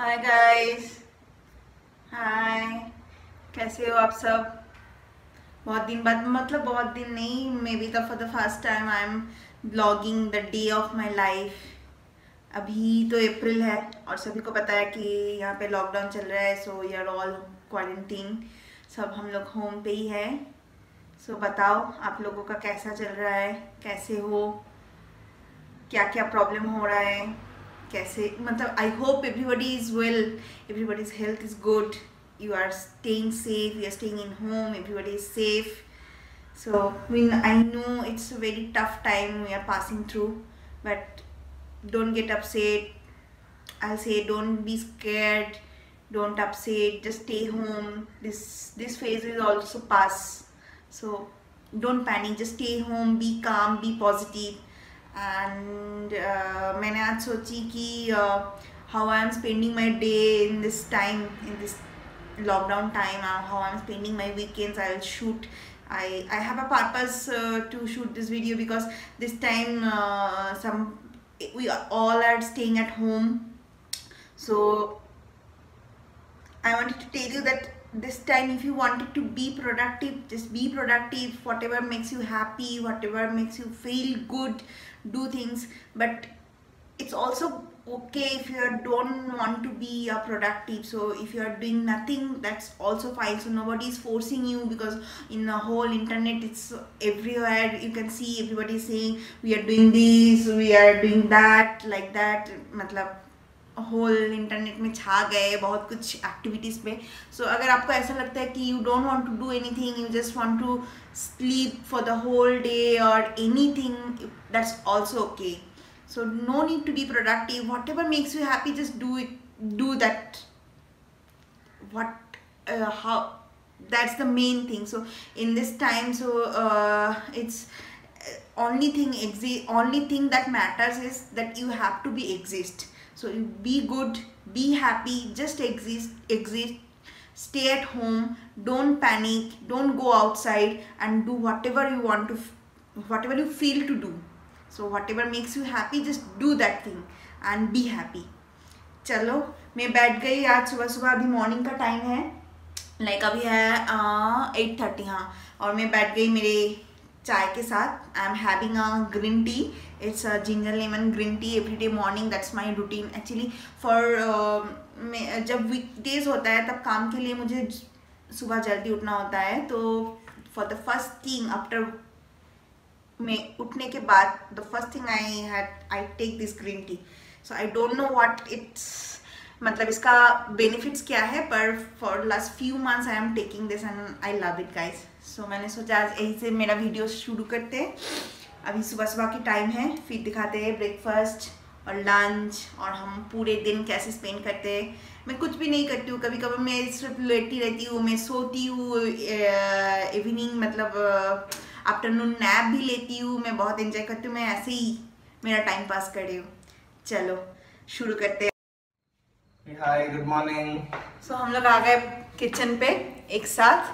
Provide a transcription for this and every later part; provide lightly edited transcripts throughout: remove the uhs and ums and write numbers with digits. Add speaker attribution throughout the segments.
Speaker 1: Hi guys. हाय, कैसे हो आप सब? बहुत दिन बाद, मतलब बहुत दिन नहीं, may be the for the first time I am blogging the day of my life. अभी तो अप्रैल है और सभी को पता है कि यहाँ पे लॉकडाउन चल रहा है, so we are all quarantine. सब हम लोग होम पे ही है। सो बताओ आप लोगों का कैसा चल रहा है, कैसे हो, क्या क्या प्रॉब्लम हो रहा है, कैसे, मतलब I hope everybody is well, everybody's health is good, you are staying safe, you are staying in home, everybody is safe. So I know it's a very tough time we are passing through, but don't get upset. I'll say don't be scared, don't upset, just stay home. This phase will also pass, so don't panic, just stay home, be calm, be positive. And मैंने आज सोची कि how I am spending my day in this time, in this lockdown time, how I'm spending my weekends. I will shoot. I have a purpose to shoot this video because this time we all are staying at home. So I wanted to tell you that this time, if you wanted to be productive, just be productive. Whatever makes you happy, whatever makes you feel good, do things. But it's also okay if you don't want to be productive. So if you are doing nothing, that's also fine. So nobody is forcing you, because in the whole internet it's everywhere. You can see everybody saying we are doing this, we are doing that, like that. मतलब whole internet में छा गए बहुत कुछ activities पे. सो अगर आपको ऐसा लगता है कि you don't want to do anything, you just want to sleep for the whole day और anything, that's also okay. So no need to be productive. Whatever makes you happy, just do it. Do that. How? That's the main thing. So in this time, so it's only thing that matters is that you have to be exist. So you be good, be happy, just exist. Stay at home. Don't panic. Don't go outside and do whatever you want to, whatever you feel to do. So whatever makes you happy, just do that thing and be happy. चलो मैं बैठ गई आज सुबह सुबह. अभी morning का time है, लाइक अभी है 8:30. हाँ, और मैं बैठ गई मेरे चाय के साथ. I am having a green tea. It's a ginger lemon green tea every day morning. That's my routine actually. For जब वीकडेज होता है तब काम के लिए मुझे सुबह जल्दी उठना होता है. तो for the first thing after मैं उठने के बाद, the first thing I take this green tea. So I don't know what it's, मतलब इसका बेनिफिट्स क्या है, पर for last few months I am taking this and I love it guys. सो मैंने सोचा आज यही से मेरा वीडियो शुरू करते हैं. अभी सुबह सुबह की टाइम है, फिर दिखाते हैं ब्रेकफास्ट और लंच और हम पूरे दिन कैसे स्पेंड करते हैं. मैं कुछ भी नहीं करती हूँ, कभी कभी मैं सिर्फ लेटी रहती हूँ, मैं सोती हूँ. इवनिंग मतलब आफ्टरनून नैप भी लेती हूँ. मैं बहुत एंजॉय करती हूँ. मैं ऐसे ही मेरा टाइम पास कर रही हूँ. चलो शुरू करते हैं.
Speaker 2: हाय, गुड मॉर्निंग.
Speaker 1: सो हम लोग आ गए किचन पे एक साथ,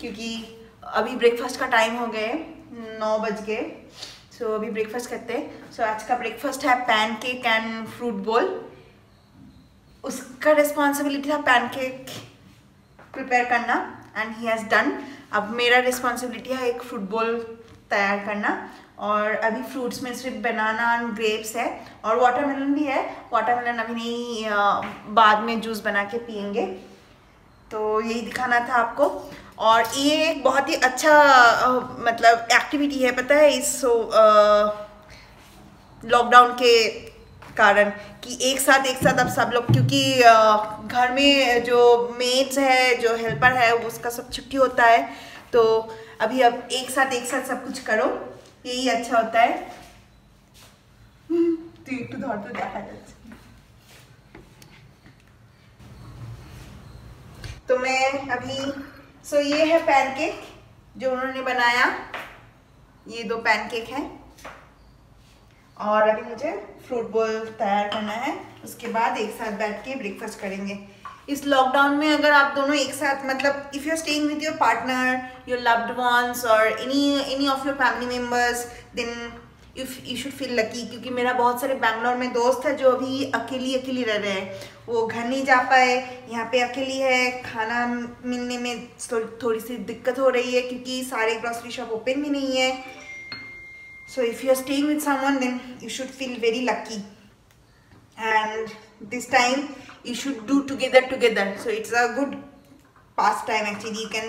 Speaker 1: क्योंकि अभी ब्रेकफास्ट का टाइम हो गए, 9 बज गए. सो अभी ब्रेकफास्ट करते हैं. सो आज का ब्रेकफास्ट है पैनकेक एंड फ्रूट बोल. उसका रिस्पॉन्सिबिलिटी था पैनकेक प्रिपेयर करना एंड ही हैज़ डन. अब मेरा रिस्पॉन्सिबिलिटी है एक फ्रूट बोल तैयार करना. और अभी फ्रूट्स में सिर्फ बनाना एंड ग्रेप्स है और वाटरमेलन भी है. वाटरमेलन अभी नहीं, बाद में जूस बना के पियेंगे. तो यही दिखाना था आपको. और ये एक बहुत ही अच्छा मतलब एक्टिविटी है, पता है, इस लॉकडाउन के कारण, कि एक साथ अब सब लोग, क्योंकि घर में जो मेड्स है, जो हेल्पर है, उसका सब छुट्टी होता है. तो अभी अब एक साथ सब कुछ करो, यही अच्छा होता है. तो একটু ধর তো দেখা যাচ্ছে. तो मैं अभी ये है पैनकेक जो उन्होंने बनाया. ये 2 पैनकेक हैं और अभी मुझे फ्रूट बोल तैयार करना है. उसके बाद एक साथ बैठ के ब्रेकफास्ट करेंगे. इस लॉकडाउन में अगर आप दोनों एक साथ, मतलब if you are staying with your partner, your loved ones और any of your family members, then you should feel lucky, क्योंकि मेरा बहुत सारे बैंगलोर में दोस्त है जो अभी अकेली रह रहे हैं, वो घर नहीं जा पाए, यहाँ पे अकेली है, खाना मिलने में थोड़ी सी दिक्कत हो रही है क्योंकि सारे ग्रोसरी शॉप ओपन भी नहीं है. So if you are staying with someone, then you should feel very lucky, and this time you should do together. So it's a good pastime actually. You can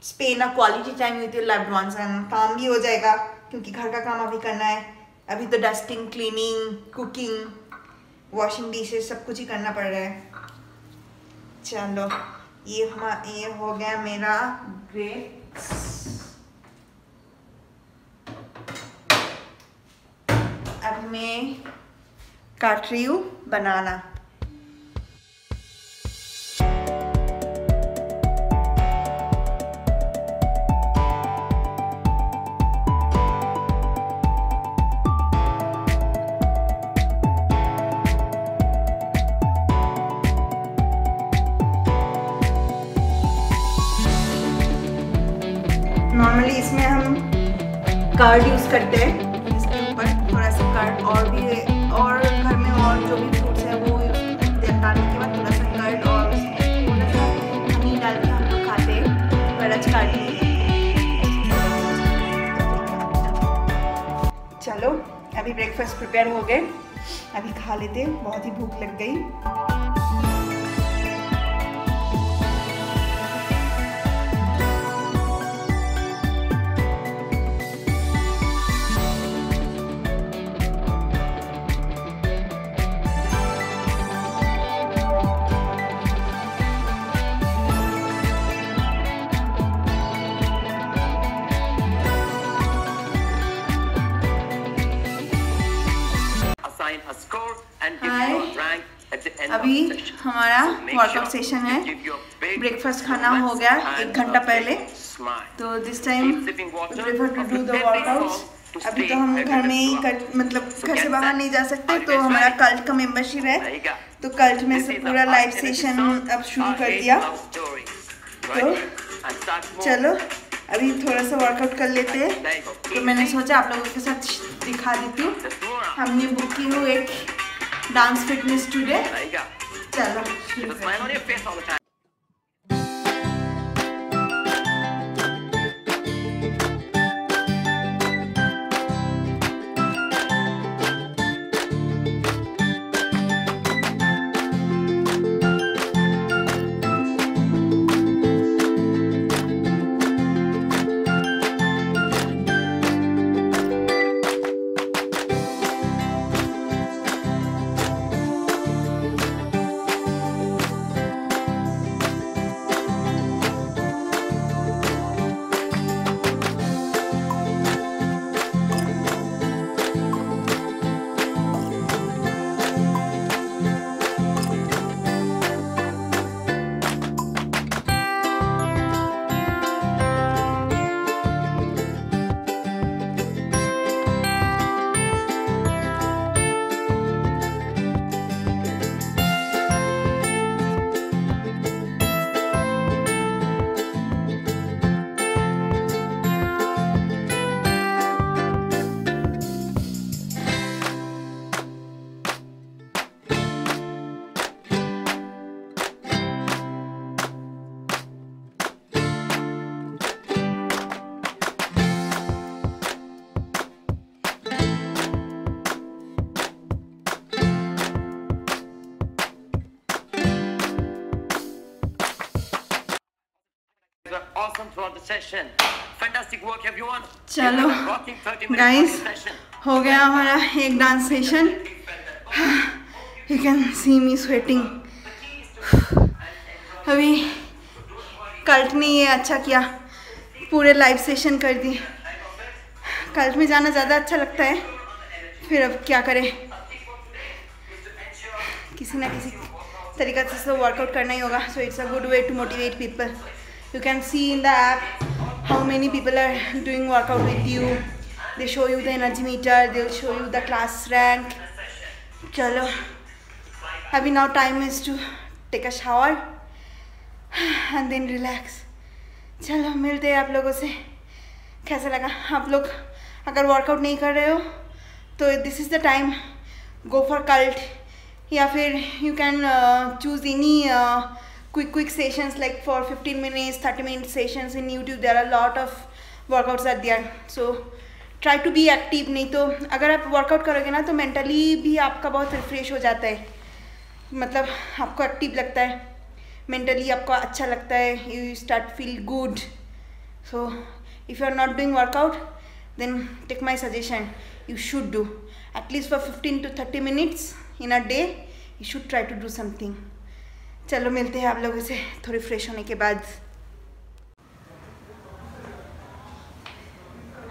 Speaker 1: spend a quality time with your loved ones, and काम भी हो जाएगा क्योंकि घर का काम अभी करना है. अभी तो dusting, cleaning, cooking, washing dishes सब कुछ ही करना पड़ रहा है. चलो ये हो गया मेरा ग्रेप्स. अब मैं काट रही हूँ बनाना. नॉर्मली इसमें हम कर्ड यूज करते हैं, थोड़ा सा कर्ड और घर में और जो भी फ्रूट्स है वो डालने के बाद थोड़ा सा कर्ड और थोड़ा सा हनी डाल के हम लोग खाते हैं. बरच काट. चलो अभी ब्रेकफास्ट प्रिपेयर हो गए, अभी खा लेते. बहुत ही भूख लग गई. अभी हमारा वर्कआउट सेशन है. ब्रेकफास्ट खाना हो गया 1 घंटा पहले. तो this time prefer to do the workouts. अभी तो हम घर में ही मतलब घर से बाहर नहीं जा सकते, तो हमारा कल्ट का मेंबरशिप है, तो कल्ट में से पूरा लाइव सेशन अब शुरू कर दिया. तो चलो अभी थोड़ा सा वर्कआउट कर लेते हैं. तो मैंने सोचा आप लोगों के साथ दिखा देती हूँ. हमने बुक की हूँ एक डांस फिटनेस टुडे. चलो शुरू करते हैं. चलो गाइस हो गया हमारा एक dance session. You can see me sweating. अभी कल्ट ने ये अच्छा किया, पूरे लाइव सेशन कर दिए. कल्ट में जाना ज़्यादा अच्छा लगता है, फिर अब क्या करें, किसी ना किसी तरीका से तो वर्कआउट करना ही होगा. So it's a good way to motivate people. You can see in the app how many people are doing workout with you. They show you the energy meter, they'll show you the class rank. चलो अभी now time is to take a shower and then relax. चलो मिलते हैं आप लोगों से. कैसा लगा? आप लोग अगर वर्कआउट नहीं कर रहे हो तो this is the time, go for cult, या फिर you can choose any quick sessions like for 15 minutes 30 minute sessions in YouTube. there are a lot of workouts are there, so try to be active. नहीं तो अगर आप workout करोगे ना तो mentally भी आपका बहुत रिफ्रेश हो जाता है, मतलब आपको एक्टिव लगता है, मेंटली आपको अच्छा लगता है, you start feel good. So if you are not doing workout then take my suggestion, you should do at least for 15 to 30 minutes in a day. you should try to do something. चलो मिलते हैं आप लोगों से थोड़ी fresh होने के बाद.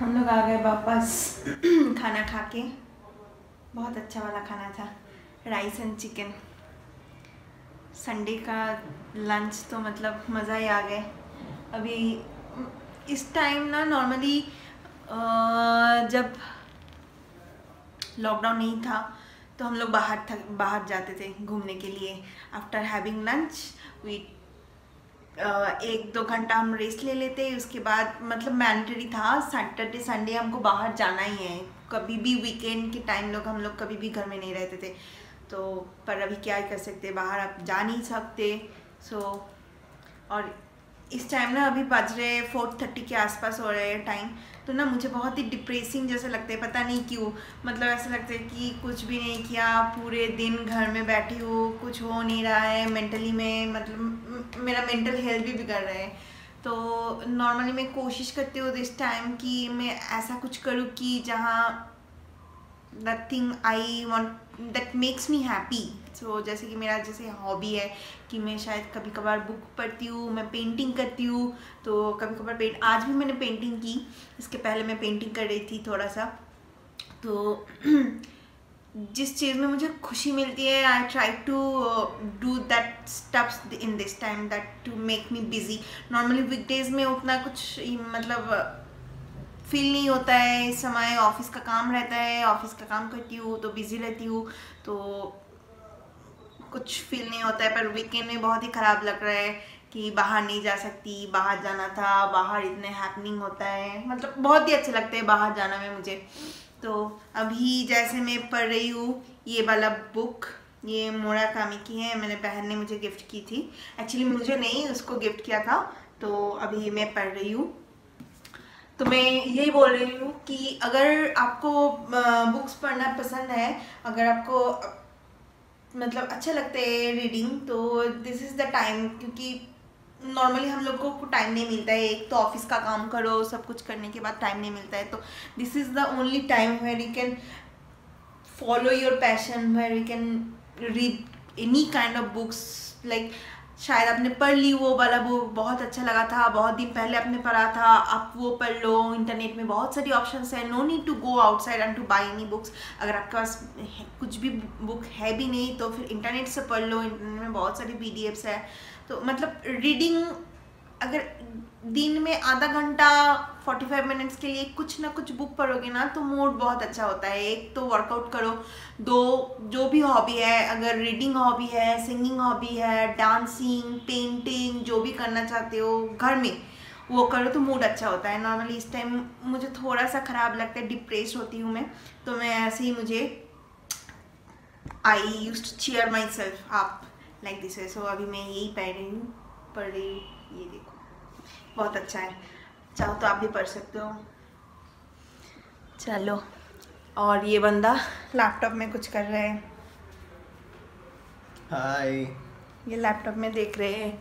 Speaker 1: हम लोग आ गए वापस खाना खा के. बहुत अच्छा वाला खाना था, राइस एंड चिकन. संडे का लंच तो मतलब मज़ा ही आ गया. अभी इस टाइम ना नॉर्मली जब लॉकडाउन नहीं था तो हम लोग बाहर जाते थे घूमने के लिए. आफ्टर हैविंग लंच वी 1-2 घंटा हम रेस्ट ले लेते. उसके बाद मतलब मैंडेटरी था सैटरडे संडे हमको बाहर जाना ही है. कभी भी वीकेंड के टाइम हम लोग कभी भी घर में नहीं रहते थे. तो पर अभी क्या कर सकते, बाहर आप जा नहीं सकते. सो और इस टाइम ना अभी बज रहे 4:30 के आसपास हो रहे हैं टाइम. तो ना मुझे बहुत ही डिप्रेसिंग जैसे लगता है, पता नहीं क्यों. मतलब ऐसा लगता है कि कुछ भी नहीं किया, पूरे दिन घर में बैठी हूँ, कुछ हो नहीं रहा है मेंटली में. मतलब मेरा मेंटल हेल्थ भी बिगड़ रहा है. तो नॉर्मली मैं कोशिश करती हूँ दिस टाइम कि मैं ऐसा कुछ करूँ कि जहाँ that thing I want that makes me happy. So जैसे कि मेरा जैसे हॉबी है कि मैं शायद कभी कभार बुक पढ़ती हूँ, मैं पेंटिंग करती हूँ. तो कभी कभार आज भी मैंने पेंटिंग की. इसके पहले मैं पेंटिंग कर रही थी थोड़ा सा. तो जिस चीज़ में मुझे खुशी मिलती है I try to do that stuffs in this time that to make me busy. Normally weekdays में उतना कुछ मतलब फील नहीं होता है. इस समय ऑफिस का काम रहता है, ऑफिस का काम करती हूँ तो बिज़ी रहती हूँ, तो कुछ फील नहीं होता है. पर वीकेंड में बहुत ही ख़राब लग रहा है कि बाहर नहीं जा सकती. बाहर जाना था, बाहर इतने हैपनिंग होता है, मतलब बहुत ही अच्छा लगता है बाहर जाना में मुझे. तो अभी जैसे मैं पढ़ रही हूँ ये वाला बुक, ये मुराकामी की है. मेरे बहन ने मुझे गिफ्ट की थी, एक्चुअली मुझे नहीं उसको गिफ्ट किया था. तो अभी मैं पढ़ रही हूँ. तो मैं यही बोल रही हूँ कि अगर आपको बुक्स पढ़ना पसंद है, अगर आपको मतलब अच्छा लगता है रीडिंग, तो दिस इज़ द टाइम. क्योंकि नॉर्मली हम लोगों को टाइम नहीं मिलता है. एक तो ऑफिस का काम करो, सब कुछ करने के बाद टाइम नहीं मिलता है. तो this is the only time where you can follow your passion, where you can read any kind of books. Like शायद आपने पढ़ ली वो वाला बुक, बहुत अच्छा लगा था, बहुत दिन पहले आपने पढ़ा था, आप वो पढ़ लो. इंटरनेट में बहुत सारी ऑप्शंस है, no need to go outside and to buy any books. अगर आपके पास कुछ भी बुक है भी नहीं तो फिर इंटरनेट से पढ़ लो. इंटरनेट में बहुत सारी PDFs है. तो मतलब रीडिंग अगर दिन में आधा घंटा 45 मिनट्स के लिए कुछ ना कुछ बुक पढ़ोगे ना तो मूड बहुत अच्छा होता है. एक तो वर्कआउट करो, दो जो भी हॉबी है, अगर रीडिंग हॉबी है, सिंगिंग हॉबी है, डांसिंग, पेंटिंग, जो भी करना चाहते हो घर में वो करो तो मूड अच्छा होता है. नॉर्मली इस टाइम मुझे थोड़ा सा ख़राब लगता है, डिप्रेस होती हूँ मैं. तो मैं ऐसे ही मुझे I used to cheer myself up like this है. सो अभी मैं यही पढ़ रही हूँ. ये देखो बहुत अच्छा है, चाहो तो आप भी पढ़ सकते हो. चलो, और ये बंदा लैपटॉप में कुछ कर रहे हैं.
Speaker 2: हाय.
Speaker 1: ये लैपटॉप में देख रहे हैं.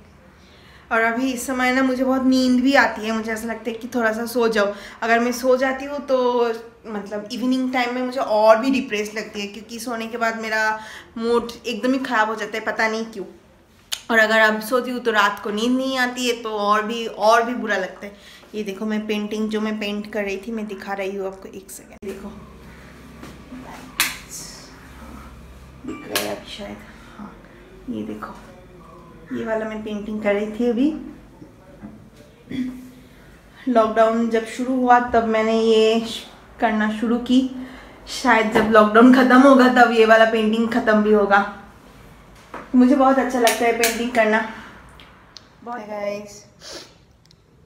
Speaker 1: और अभी इस समय ना मुझे बहुत नींद भी आती है. मुझे ऐसा लगता है कि थोड़ा सा सो जाओ. अगर मैं सो जाती हूँ तो मतलब इवनिंग टाइम में मुझे और भी डिप्रेस लगती है, क्योंकि सोने के बाद मेरा मूड एकदम ही ख़राब हो जाता है, पता नहीं क्यों. और अगर अब सोती हूँ तो रात को नींद नहीं आती है, तो और भी बुरा लगता है. ये देखो मैं पेंटिंग जो मैं पेंट कर रही थी, मैं दिखा रही हूँ आपको, एक सेकेंड. देखो दिख रहा है अभी शायद, हाँ ये देखो, ये वाला मैं पेंटिंग कर रही थी. अभी लॉकडाउन जब शुरू हुआ तब मैंने ये करना शुरू की. शायद जब लॉकडाउन ख़त्म होगा तब ये वाला पेंटिंग ख़त्म भी होगा. मुझे बहुत अच्छा लगता है पेंटिंग करना. बहुत guys,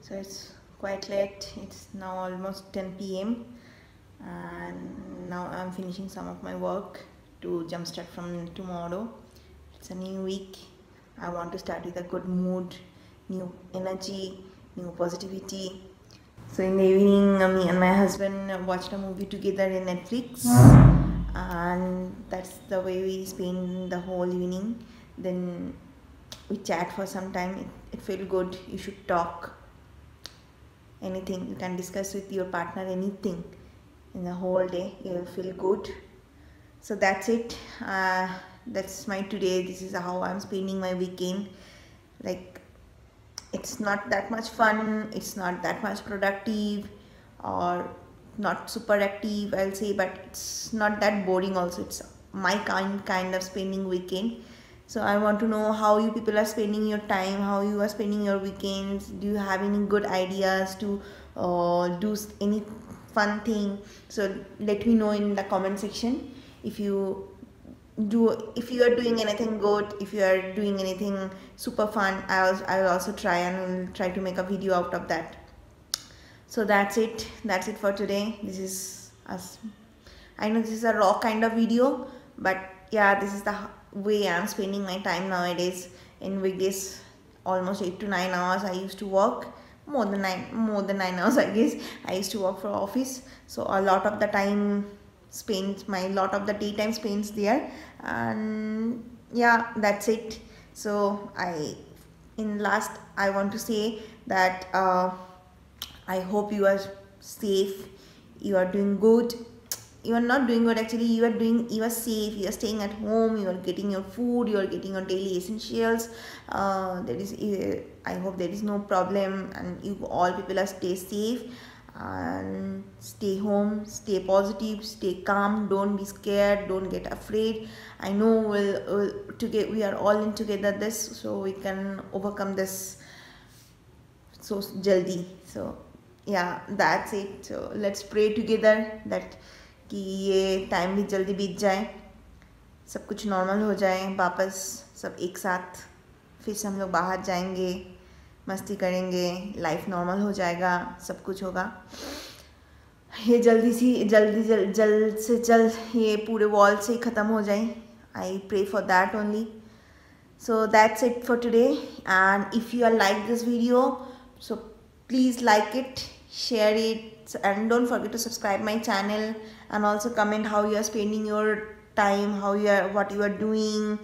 Speaker 1: so it's quite late, it's now almost 10 PM. and now I'm finishing some of my work to jumpstart from tomorrow. It's a new week. I want to start with a good mood, new energy, new positivity. So in the evening, me and my husband watched a movie together in Netflix, and that's the way we spend the whole evening. Then we chat for some time. It felt good. You should talk anything. You can discuss with your partner anything in the whole day. You will feel good. So that's it. That's my today. This is how I'm spending my weekend. Like, it's not that much fun, it's not that much productive, or not super active, I'll say, but it's not that boring also. It's my kind of spending weekend. So I want to know how you people are spending your time, how you are spending your weekends. Do you have any good ideas to do any fun thing? So let me know in the comment section. If you are doing anything good, if you are doing anything super fun, I will also try and will try to make a video out of that. So that's it for today. This is us. I know this is a raw kind of video, but yeah, this is the way I'm spending my time nowadays. In weekdays, almost 8 to 9 hours I used to work. More than 9 hours, I guess. I used to work for office, so a lot of the time spends, my lot of the daytime spends there. And yeah, that's it. So I want to say that I hope you are safe, you are doing good. You are not doing good, actually. You are safe, you are staying at home, you are getting your food, you are getting your daily essentials. I hope there is no problem, and you all people are stay safe and stay home, stay positive, stay calm, don't be scared, don't get afraid. I know we are all in together this, so we can overcome this so jaldi. So yeah, that's it. So let's pray together that कि ये time भी जल्दी बीत जाए, सब कुछ normal हो जाए वापस, सब एक साथ फिर से हम लोग बाहर जाएंगे, मस्ती करेंगे, लाइफ नॉर्मल हो जाएगा, सब कुछ होगा। ये जल्द से जल्द ये पूरे वॉल से ख़त्म हो जाए। I pray for that only. So that's it for today, and if you are like this video, so please like it, share it, and don't forget to subscribe my channel, and also comment how you are spending your time, what you are doing,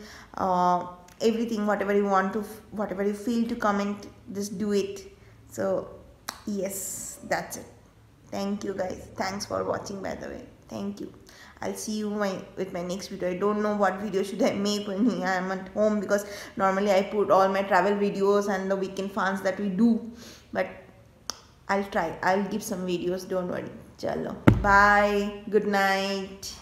Speaker 1: everything, whatever you feel to comment, just do it. So yes, that's it. Thank you guys, thanks for watching, by the way. Thank you. I'll see you with my next video. I don't know what video should I make when I am at home, because normally I put all my travel videos and the weekend fans that we do, but I'll give some videos, don't worry. Chalo, bye, good night.